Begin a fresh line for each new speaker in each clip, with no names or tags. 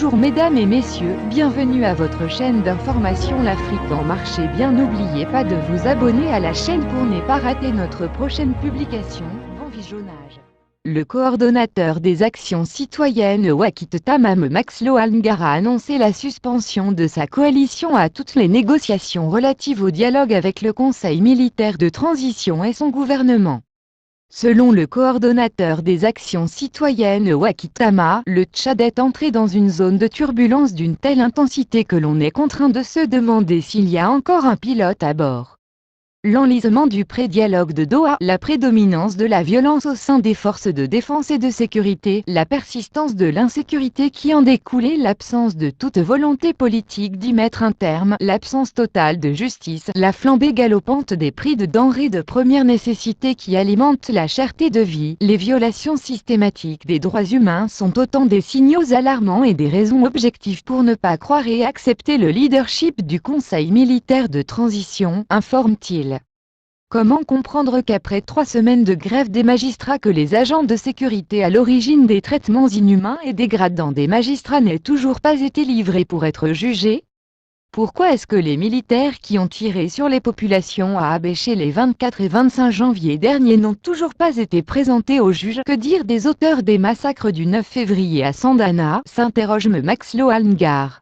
Bonjour mesdames et messieurs, bienvenue à votre chaîne d'information L'Afrique en marche et bien n'oubliez pas de vous abonner à la chaîne pour ne pas rater notre prochaine publication. Bon visionnage. Le coordonnateur des actions citoyennes Wakit Tamam Maxlo Alngara a annoncé la suspension de sa coalition à toutes les négociations relatives au dialogue avec le Conseil militaire de transition et son gouvernement. Selon le coordonnateur des actions citoyennes Wakit Tama, le Tchad est entré dans une zone de turbulence d'une telle intensité que l'on est contraint de se demander s'il y a encore un pilote à bord. L'enlisement du pré-dialogue de Doha, la prédominance de la violence au sein des forces de défense et de sécurité, la persistance de l'insécurité qui en découlait, l'absence de toute volonté politique d'y mettre un terme, l'absence totale de justice, la flambée galopante des prix de denrées de première nécessité qui alimentent la cherté de vie, les violations systématiques des droits humains sont autant des signaux alarmants et des raisons objectives pour ne pas croire et accepter le leadership du Conseil militaire de transition, informe-t-il. Comment comprendre qu'après 3 semaines de grève des magistrats que les agents de sécurité à l'origine des traitements inhumains et dégradants des magistrats n'aient toujours pas été livrés pour être jugés? Pourquoi est-ce que les militaires qui ont tiré sur les populations à Abéché les 24 et 25 janvier dernier n'ont toujours pas été présentés aux juges? Que dire des auteurs des massacres du 9 février à Sandana, s'interroge Maxlo Alngar.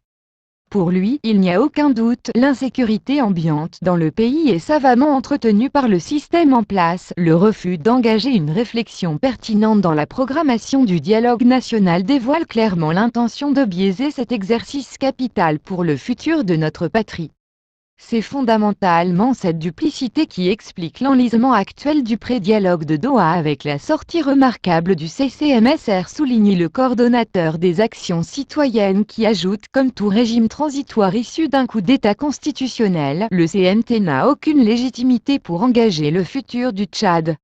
Pour lui, il n'y a aucun doute, l'insécurité ambiante dans le pays est savamment entretenue par le système en place. Le refus d'engager une réflexion pertinente dans la programmation du dialogue national dévoile clairement l'intention de biaiser cet exercice capital pour le futur de notre patrie. C'est fondamentalement cette duplicité qui explique l'enlisement actuel du pré-dialogue de Doha avec la sortie remarquable du CCMSR, souligne le coordonnateur des actions citoyennes qui ajoute, comme tout régime transitoire issu d'un coup d'État constitutionnel, le CNT n'a aucune légitimité pour engager le futur du Tchad.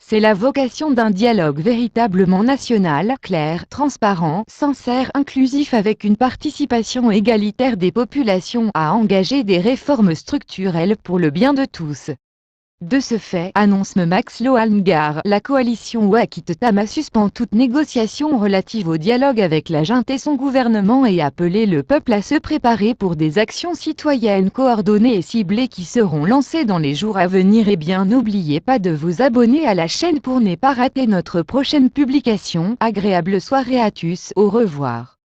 C'est la vocation d'un dialogue véritablement national, clair, transparent, sincère, inclusif avec une participation égalitaire des populations à engager des réformes structurelles pour le bien de tous. De ce fait, annonce Maxlo Alngar, la coalition Wakit Tama suspend toute négociation relative au dialogue avec la junte et son gouvernement et appelé le peuple à se préparer pour des actions citoyennes coordonnées et ciblées qui seront lancées dans les jours à venir. Et bien n'oubliez pas de vous abonner à la chaîne pour ne pas rater notre prochaine publication. Agréable soirée à tous, au revoir.